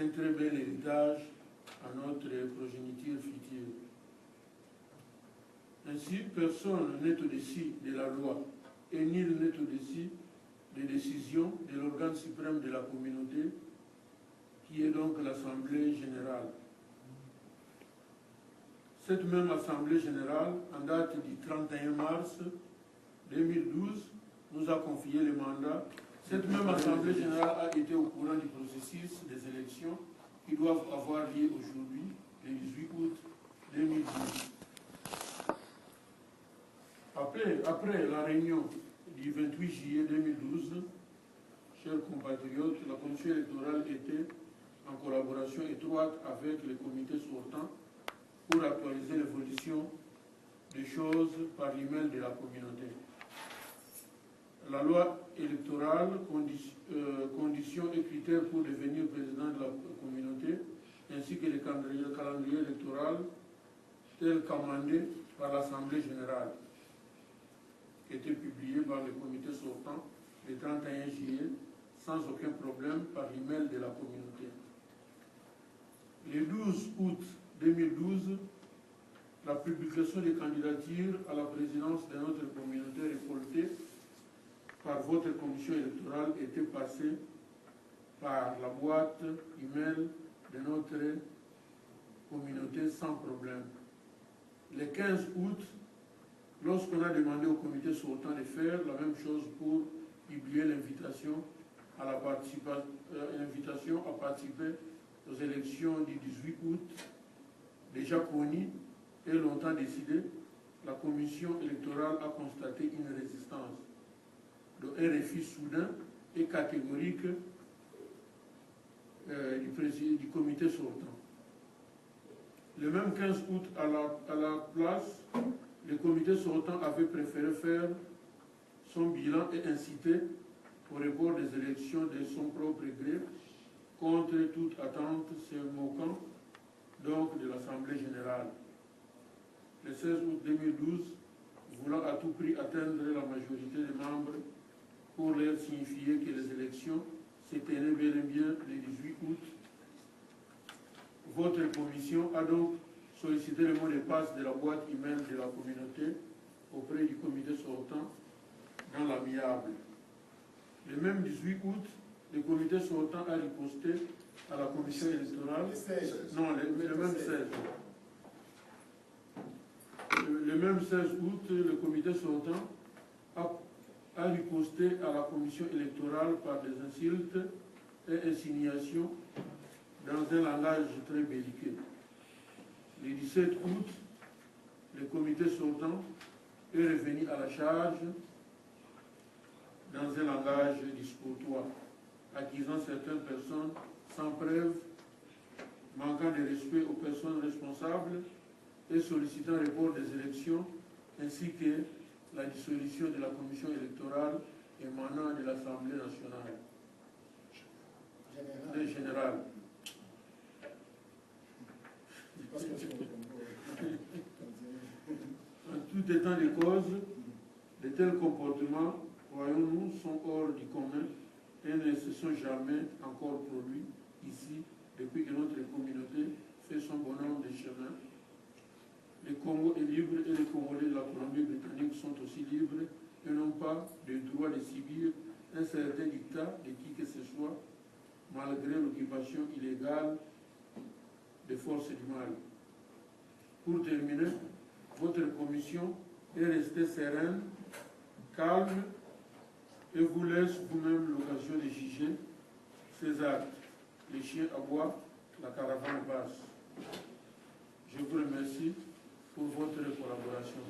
un très bel héritage à notre progéniture future. Ainsi, personne n'est au-dessus de la loi et nul n'est au-dessus des décisions de l'organe suprême de la communauté, qui est donc l'Assemblée générale. Cette même Assemblée générale, en date du 31 mars 2012, nous a confié le mandat. Cette même Assemblée générale a été au courant du processus des élections qui doivent avoir lieu aujourd'hui, le 18 août 2012. Après la réunion du 28 juillet 2012, chers compatriotes, la commission électorale était en collaboration étroite avec le comité sortant pour actualiser l'évolution des choses par l'email de la communauté. La loi électorale, conditions et critères pour devenir président de la communauté, ainsi que le calendrier électoral tel qu'amendé par l'Assemblée générale, qui était publié par le comité sortant le 31 juillet, sans aucun problème par l'email de la communauté. Le 12 août 2012, la publication des candidatures à la présidence de notre communauté récoltée par votre commission électorale était passée par la boîte email de notre communauté sans problème. Le 15 août, lorsqu'on a demandé au comité sortant de faire la même chose pour publier l'invitation à participer aux élections du 18 août, déjà connues et longtemps décidées, la commission électorale a constaté une résistance, un refus soudain et catégorique du comité sortant. Le même 15 août, à la place, le comité sortant avait préféré faire son bilan et inciter au report des élections de son propre gré, contre toute attente, se moquant donc de l'Assemblée générale. Le 16 août 2012, voulant à tout prix atteindre la majorité des membres pour leur signifier que les élections se tenaient bel et bien le 18 août, votre commission a donc sollicité le mot de passe de la boîte email de la communauté auprès du comité sortant dans l'amiable. Le même 18 août, le comité sortant a riposté à la commission électorale. Non, le même 16. Le même 16 août, le comité sortant a riposté à la commission électorale par des insultes et insinuations dans un langage très belliqueux. Le 17 août, le comité sortant est revenu à la charge dans un langage discourtois, accusant certaines personnes sans preuve, manquant de respect aux personnes responsables et sollicitant le report des élections, ainsi que la dissolution de la commission électorale émanant de l'Assemblée nationale. Générale. En tout état de cause, de tels comportements, voyons-nous, sont hors du commun et ne se sont jamais encore produits ici depuis que notre communauté fait son bonhomme de chemin. Le Congo est libre et les Congolais de la Colombie-Britannique sont aussi libres et n'ont pas le droit de subir un certain dictat de qui que ce soit, malgré l'occupation illégale des forces du mal. Pour terminer, votre commission est restée sereine, calme, et vous laisse vous-même l'occasion de juger ces actes. Les chiens aboient, la caravane passe. Je vous remercie pour votre collaboration.